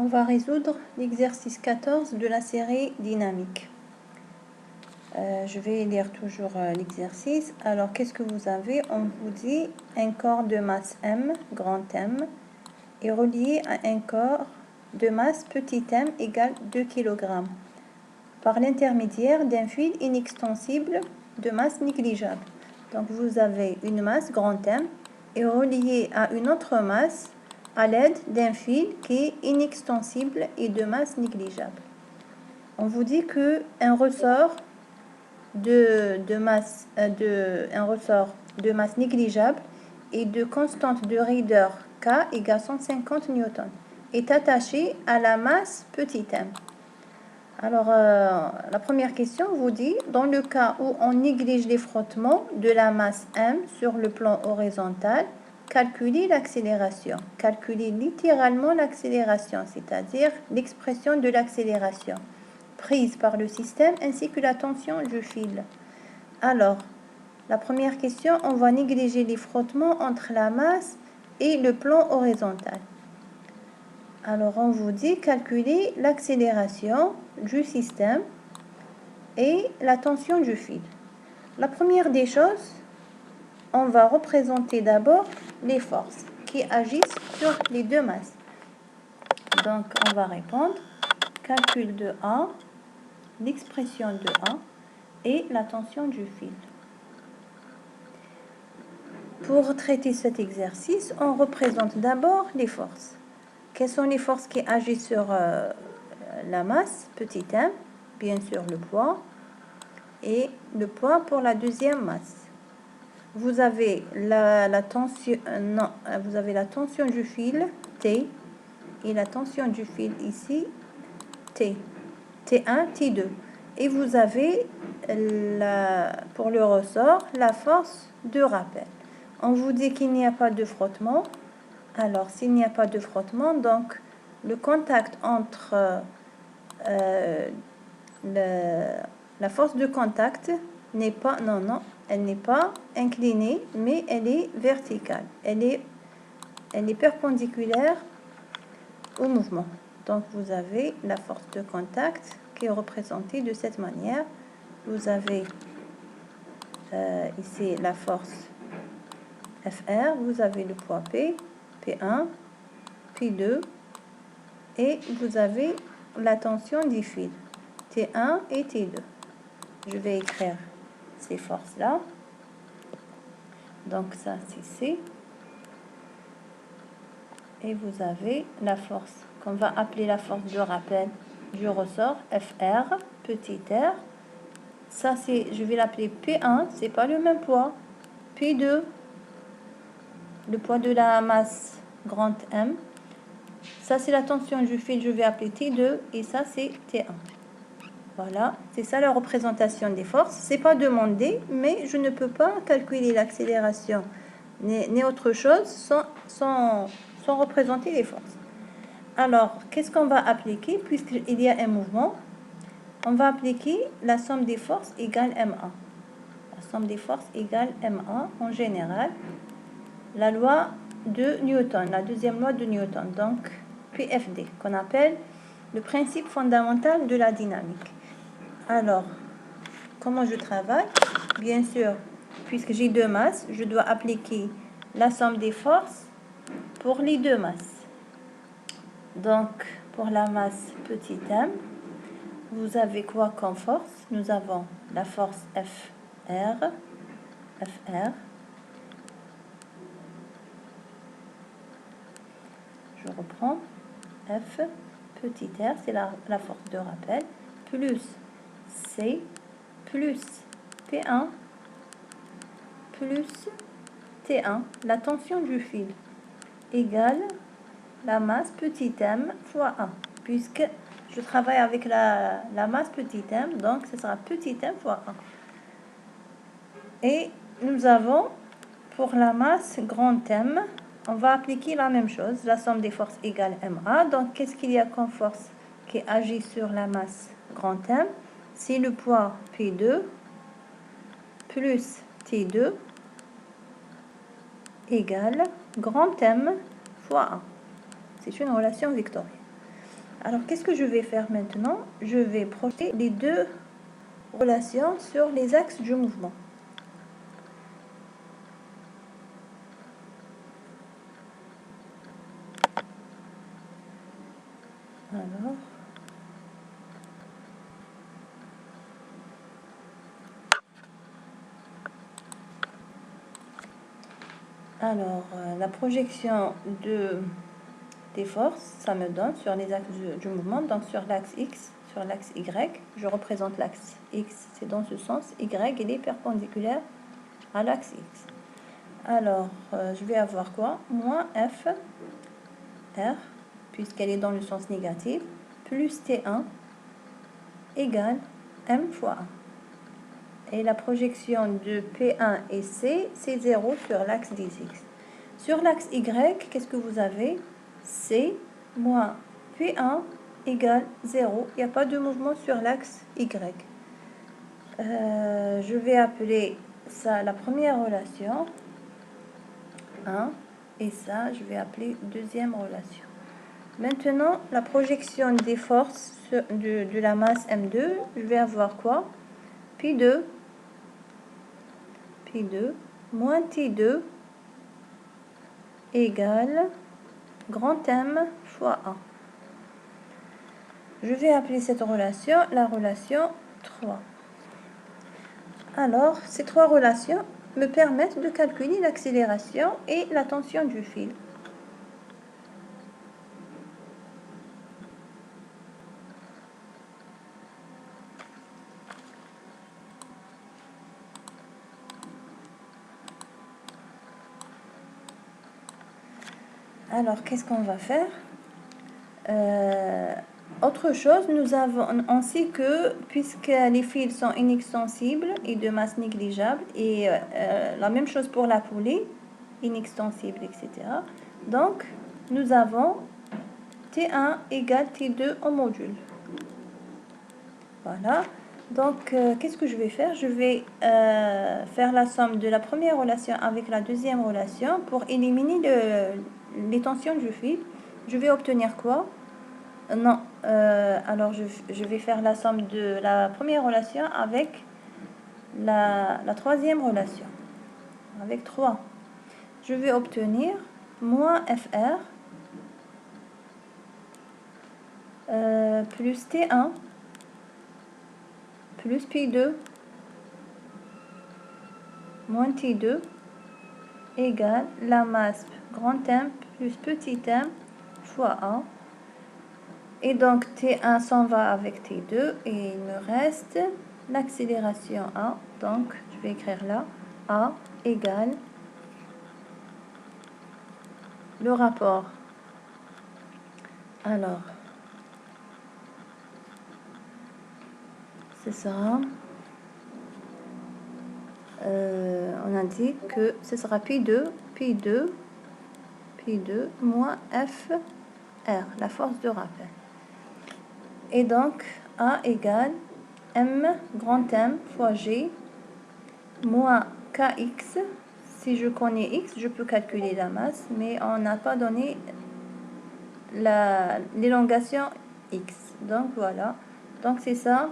On va résoudre l'exercice 14 de la série dynamique. Je vais lire toujours l'exercice. Alors, qu'est-ce que vous avez? On vous dit un corps de masse M, grand M, est relié à un corps de masse petit m égale 2 kg par l'intermédiaire d'un fil inextensible de masse négligeable. Donc, vous avez une masse grand M et reliée à une autre masse à l'aide d'un fil qui est inextensible et de masse négligeable. On vous dit que un ressort de masse négligeable et de constante de raideur K égale 150 newtons est attaché à la masse petit m. Alors, la première question vous dit, dans le cas où on néglige les frottements de la masse m sur le plan horizontal, calculez l'accélération. Calculez littéralement l'accélération, c'est-à-dire l'expression de l'accélération prise par le système ainsi que la tension du fil. Alors, la première question, on va négliger les frottements entre la masse et le plan horizontal. Alors, on vous dit calculer l'accélération du système et la tension du fil. La première des choses, on va représenter d'abord les forces qui agissent sur les deux masses. Donc, on va répondre calcul de A, l'expression de A et la tension du fil. Pour traiter cet exercice, on représente d'abord les forces. Quelles sont les forces qui agissent sur la masse, petit m, bien sûr le poids, et le poids pour la deuxième masse. Vous avez la tension du fil, T, et la tension du fil ici, T, T1, T2. Et vous avez, pour le ressort, la force de rappel. On vous dit qu'il n'y a pas de frottement. Alors, s'il n'y a pas de frottement, donc le contact entre la force de contact n'est pas, elle n'est pas inclinée, mais elle est verticale. Elle est perpendiculaire au mouvement. Donc, vous avez la force de contact qui est représentée de cette manière. Vous avez ici la force FR, vous avez le poids P, P1, P2, et vous avez la tension du fil, T1 et T2. Je vais écrire ces forces-là. Donc ça, c'est C. Et vous avez la force qu'on va appeler la force de rappel du ressort, FR, petit r. Ça, je vais l'appeler P1, c'est pas le même poids. P2, le poids de la masse grand M. Ça, c'est la tension du fil, je vais appeler T2, et ça, c'est T1. Voilà, c'est ça la représentation des forces. C'est pas demandé, mais je ne peux pas calculer l'accélération ni autre chose sans représenter les forces. Alors, qu'est-ce qu'on va appliquer puisqu'il y a un mouvement? On va appliquer la somme des forces égale MA. La somme des forces égale MA en général. La loi de Newton, la deuxième loi de Newton, donc PFD, qu'on appelle le principe fondamental de la dynamique. Alors, comment je travaille? Bien sûr, puisque j'ai deux masses, je dois appliquer la somme des forces pour les deux masses. Donc, pour la masse petit m, vous avez quoi comme force? Nous avons la force FR. Je reprends. F, petit r, c'est la force de rappel, plus C, plus P1, plus T1, la tension du fil, égale la masse petit m fois 1, puisque je travaille avec la masse petit m, donc ce sera petit m fois 1. Et nous avons, pour la masse grand M, on va appliquer la même chose, la somme des forces égale MA. Donc, qu'est-ce qu'il y a comme force qui agit sur la masse grand M? C'est le poids P2 plus T2 égale grand M fois 1. C'est une relation vectorielle. Alors, qu'est-ce que je vais faire maintenant? Je vais projeter les deux relations sur les axes du mouvement. Alors, la projection des forces, ça me donne sur les axes du mouvement, donc sur l'axe X, sur l'axe Y, je représente l'axe X, c'est dans ce sens, Y, il est perpendiculaire à l'axe X. Alors, je vais avoir quoi? Moins F, R, puisqu'elle est dans le sens négatif, plus T1 égale M fois 1. Et la projection de P1 et C, c'est 0 sur l'axe des X. Sur l'axe Y, qu'est-ce que vous avez? C moins P1 égale 0. Il n'y a pas de mouvement sur l'axe Y. Je vais appeler ça la première relation, 1, et ça, je vais appeler deuxième relation. Maintenant, la projection des forces de la masse M2, je vais avoir quoi? Pi2 moins T2 égale grand M fois 1. Je vais appeler cette relation la relation 3. Alors, ces trois relations me permettent de calculer l'accélération et la tension du fil. Alors, qu'est-ce qu'on va faire? Autre chose, on sait que puisque les fils sont inextensibles et de masse négligeable, et la même chose pour la poulie, inextensible, etc. Donc, nous avons T1 égale T2 en module. Voilà. Donc, qu'est-ce que je vais faire? Je vais faire la somme de la première relation avec la deuxième relation pour éliminer les tensions du fil. Je vais obtenir quoi? Non. Alors, je vais faire la somme de la première relation avec la troisième relation. Avec 3. Je vais obtenir moins FR plus T1 plus P2 moins T2 égale la masse grand M plus petit m fois 1. Et donc T1 s'en va avec T2 et il me reste l'accélération A. Donc je vais écrire là A égale le rapport. Alors, c'est ça. On indique que ce sera P2 moins FR, la force de rappel. Et donc, A égale M grand M fois G moins KX. Si je connais X, je peux calculer la masse, mais on n'a pas donné l'élongation X. Donc, voilà. Donc, c'est ça.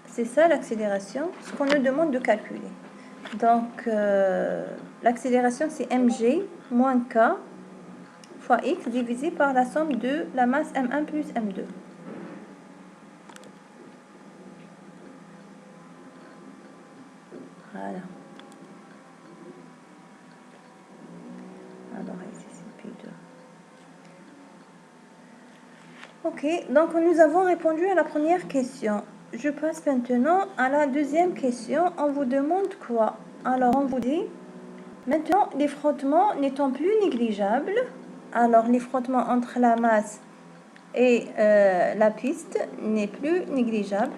C'est ça l'accélération, ce qu'on nous demande de calculer. Donc, l'accélération, c'est mg moins k fois x divisé par la somme de la masse m1 plus m2. Voilà. Alors, ici, c'est P2. Ok, donc nous avons répondu à la première question. Je passe maintenant à la deuxième question. On vous demande quoi? Alors, on vous dit, maintenant, les frottements n'étant plus négligeables, alors les frottements entre la masse et la piste n'est plus négligeable.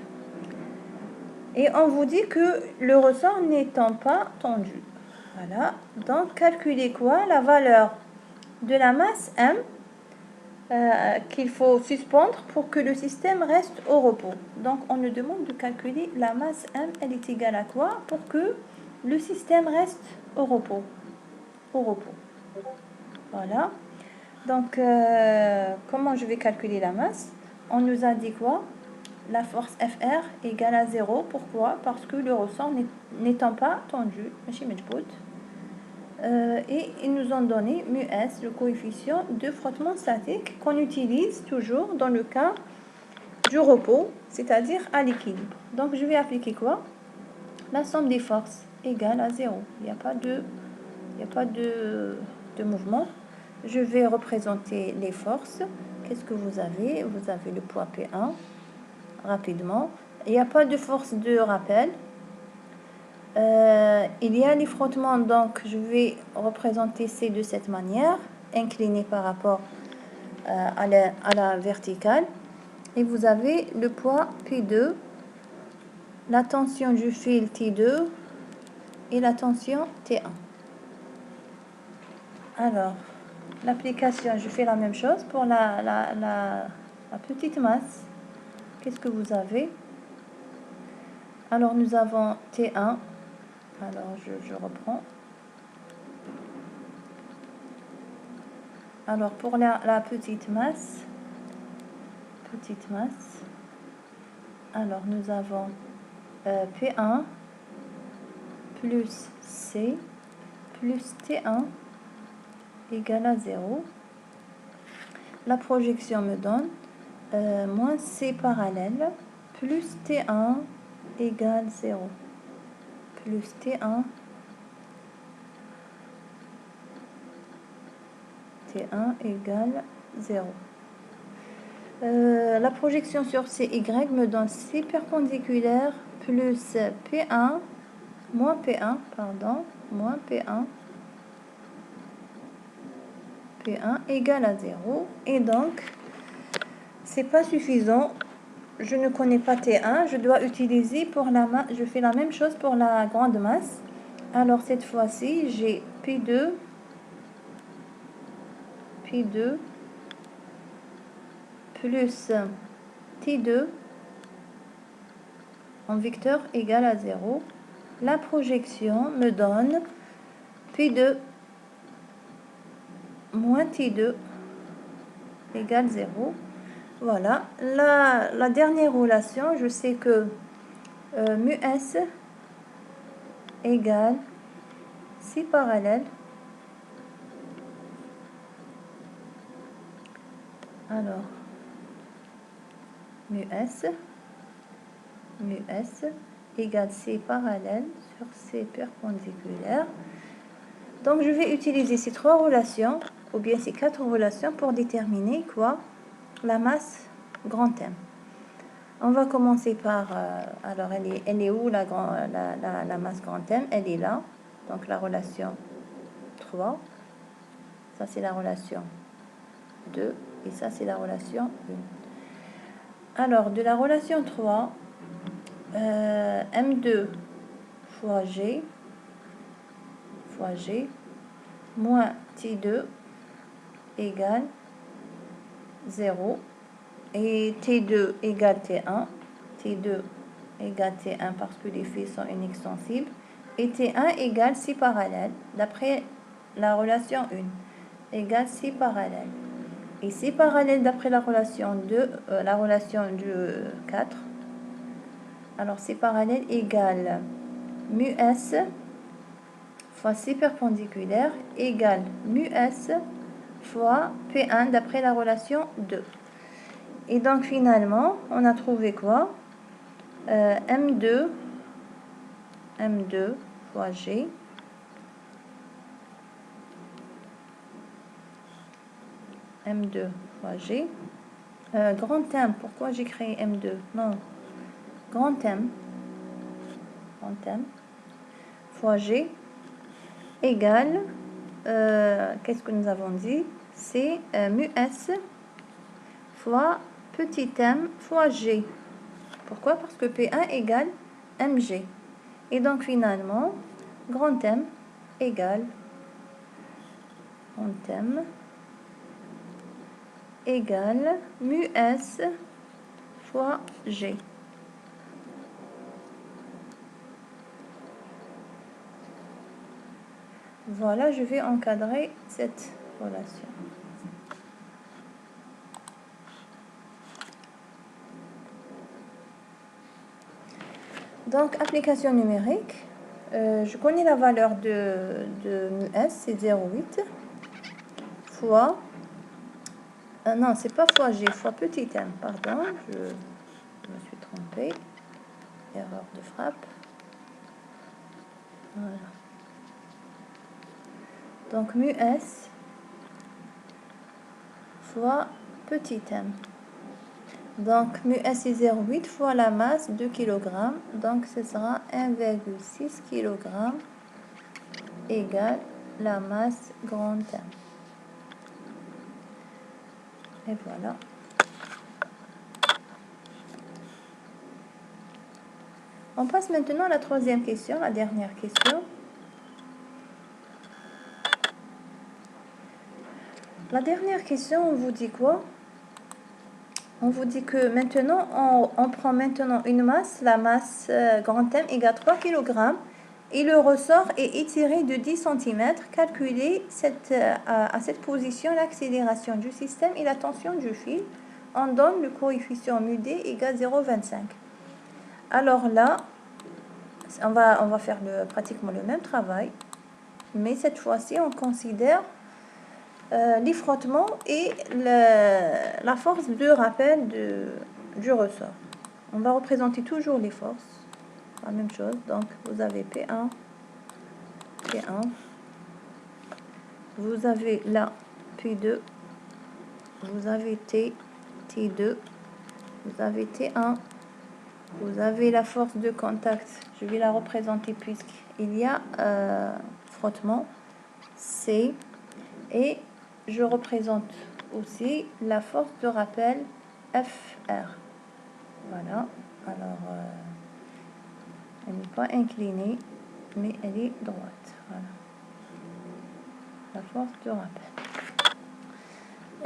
Et on vous dit que le ressort n'étant pas tendu. Voilà. Donc, calculez quoi? La valeur de la masse M qu'il faut suspendre pour que le système reste au repos. Donc, on nous demande de calculer la masse M, elle est égale à quoi pour que le système reste au repos. Voilà. Donc, comment je vais calculer la masse? On nous a dit quoi? La force FR égale à 0. Pourquoi? Parce que le ressort n'étant pas tendu, et ils nous ont donné μs, le coefficient de frottement statique qu'on utilise toujours dans le cas du repos, c'est-à-dire à l'équilibre. Donc, je vais appliquer quoi? La somme des forces égale à 0. Il n'y a pas de mouvement. Je vais représenter les forces. Qu'est-ce que vous avez? Vous avez le poids P1, rapidement. Il n'y a pas de force de rappel. Il y a les frottements, donc je vais représenter C de cette manière, incliné par rapport à la verticale. Et vous avez le poids P2, la tension du fil T2 et la tension T1. Alors, l'application, je fais la même chose pour la petite masse. Qu'est-ce que vous avez? Alors, nous avons T1. Alors, je reprends. Alors, pour la petite masse, alors nous avons P1 plus C plus T1 égale à 0. La projection me donne moins C parallèle plus T1 égale 0. Plus T1 égale 0. La projection sur CY me donne C perpendiculaire plus P1 moins P1, moins P1 égale à 0. Et donc, c'est pas suffisant. Je ne connais pas T1. Je dois utiliser pour la masse. Je fais la même chose pour la grande masse. Alors, cette fois-ci, j'ai P2 plus T2 en vecteur égal à 0. La projection me donne P2 moins T2 égale 0. Voilà. La dernière relation, je sais que μs égale C parallèle. Alors, μs égale C parallèle sur C perpendiculaire. Donc, je vais utiliser ces trois relations, ou bien ces quatre relations, pour déterminer quoi? La masse grand M. On va commencer par... alors, elle est où la masse grand M? Elle est là. Donc, la relation 3. Ça, c'est la relation 2. Et ça, c'est la relation 1. Alors, de la relation 3, M2 fois G moins T2 égale 0. Et T2 égale T1. T2 égale T1 parce que les faits sont inextensibles. Et T1 égale C parallèle, d'après la relation 1, égale C parallèle. Et C parallèle d'après la relation 2, la relation du 4. Alors C parallèle égale μs fois C perpendiculaire égale μs fois P1 d'après la relation 2. Et donc finalement, on a trouvé quoi? M2 fois G M2 fois G. Grand M, pourquoi j'ai créé M2? Non. Grand M fois G égale, qu'est-ce que nous avons dit? C'est μs fois petit m fois G. Pourquoi? Parce que P1 égale mg. Et donc finalement, grand M égale μs fois G. Voilà, je vais encadrer cette relation. Donc, application numérique. Je connais la valeur de mu s, c'est 0,8 fois... non, c'est pas fois g, fois petit m, pardon, je me suis trompée. Erreur de frappe. Voilà. Donc, mu s fois petit m. Donc, mu s est 0,8 fois la masse, 2 kg. Donc, ce sera 1,6 kg égale la masse grand M. Et voilà. On passe maintenant à la troisième question, la dernière question. La dernière question, on vous dit quoi? On vous dit que maintenant, on prend maintenant une masse, la masse grand M égale 3 kg, et le ressort est étiré de 10 cm. Calculez à cette position l'accélération du système et la tension du fil. On donne le coefficient mu d égale 0,25. Alors là, on va faire pratiquement le même travail, mais cette fois-ci, on considère les frottements et la force de rappel du ressort. On va représenter toujours les forces. La même chose. Donc, vous avez P1, P1. Vous avez là P2. Vous avez T, T2. Vous avez T1. Vous avez la force de contact. Je vais la représenter puisqu'il y a frottement C. Et je représente aussi la force de rappel FR. Voilà. Alors, elle n'est pas inclinée, mais elle est droite. Voilà. La force de rappel.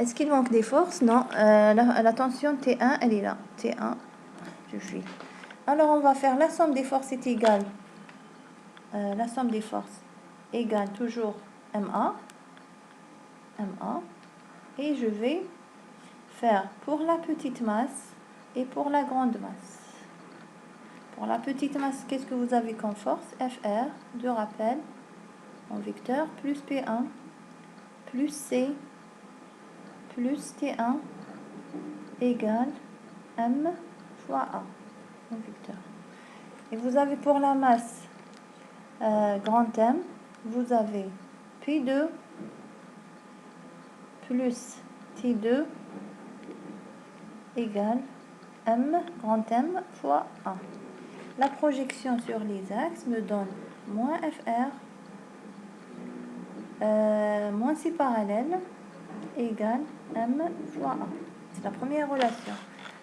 Est-ce qu'il manque des forces? Non. La tension T1, elle est là. T1 du fil. Alors, on va faire la somme des forces est égale. La somme des forces égale toujours MA. MA. Et je vais faire pour la petite masse et pour la grande masse. Pour la petite masse, qu'est-ce que vous avez comme force? FR, de rappel, en vecteur, plus P1, plus C, plus T1, égale M fois A, en vecteur. Et vous avez pour la masse grand M, vous avez P2 plus T2 égale M grand M fois A. La projection sur les axes me donne moins FR moins C parallèle égale M fois A. C'est la première relation.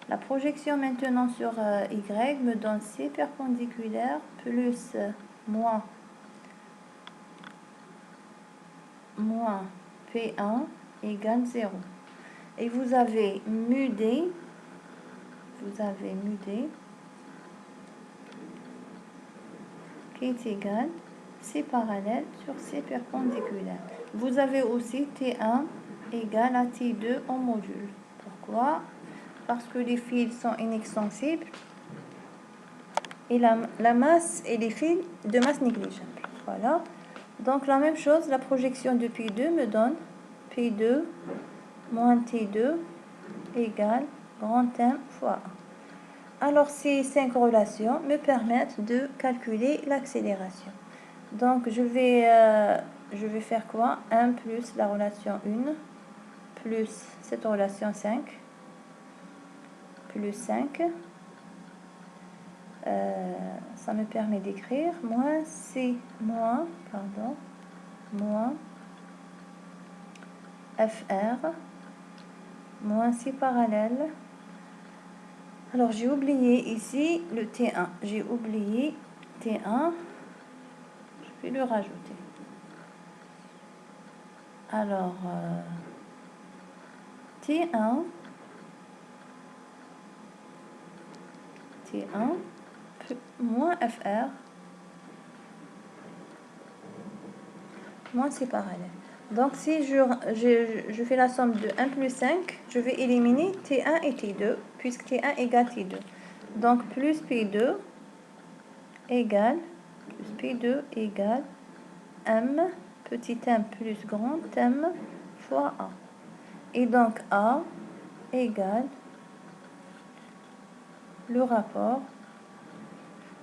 La projection maintenant sur Y me donne C perpendiculaire plus moins P1 égale 0. Et vous avez mu D, qui est égal C parallèle sur C perpendiculaire. Vous avez aussi T1 égale à T2 en module. Pourquoi? Parce que les fils sont inextensibles et la masse et les fils de masse négligeable. Voilà. Donc la même chose, la projection de P2 me donne P2 moins T2 égale grand M fois 1. Alors ces 5 relations me permettent de calculer l'accélération. Donc je vais faire quoi? 1 plus la relation 1 plus cette relation 5 plus 5. Ça me permet d'écrire moins C moins FR moins C parallèle. Alors j'ai oublié ici le T1. J'ai oublié T1. Je vais le rajouter. Alors T1 moins FR moins C parallèle. Donc si je fais la somme de 1 plus 5, je vais éliminer T1 et T2, puisque T1 égale T2. Donc plus P2 égale, plus P2 égale M, petit m plus grand m fois A. Et donc A égale le rapport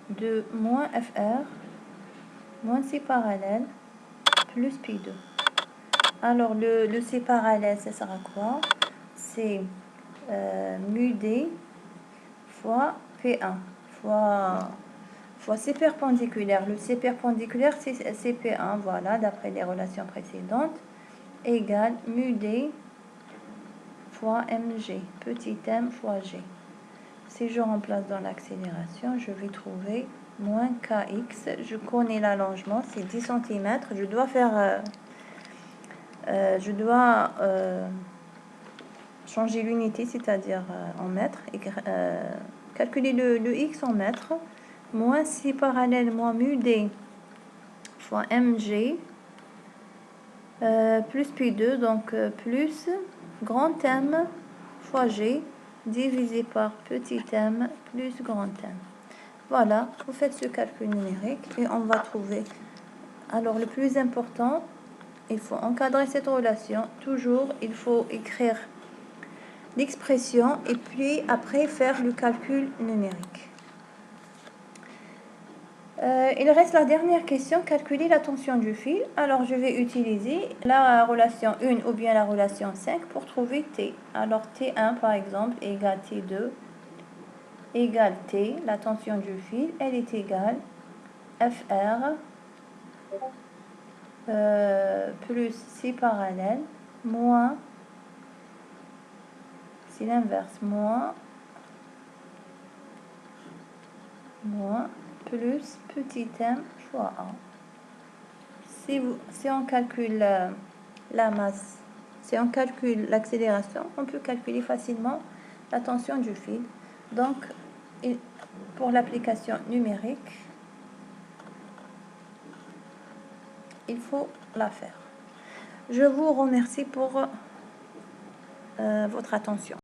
de moins FR moins C parallèle plus P2. Alors le C parallèle, ça sera quoi? C'est mu D fois P1 fois C perpendiculaire. Le C perpendiculaire, c'est P1, voilà, d'après les relations précédentes, égale mu D fois mg, petit m fois g. Si je remplace dans l'accélération, je vais trouver moins kx. Je connais l'allongement, c'est 10 cm. Je dois faire... changer l'unité, c'est-à-dire en mètres, et calculer le x en mètres, moins si parallèle moins mu d fois mg, plus P2, donc plus grand M fois G, divisé par petit m plus grand M. Voilà, vous faites ce calcul numérique et on va trouver. Alors le plus important, il faut encadrer cette relation. Toujours, il faut écrire l'expression et puis après faire le calcul numérique. Il reste la dernière question, calculer la tension du fil. Alors je vais utiliser la relation 1 ou bien la relation 5 pour trouver T. Alors T1 par exemple égale T2 égale T, la tension du fil, elle est égale FR plus C parallèle moins, c'est l'inverse, moins plus petit m fois A. Si on calcule la masse, si on calcule l'accélération, on peut calculer facilement la tension du fil. Donc, pour l'application numérique, il faut la faire. Je vous remercie pour votre attention.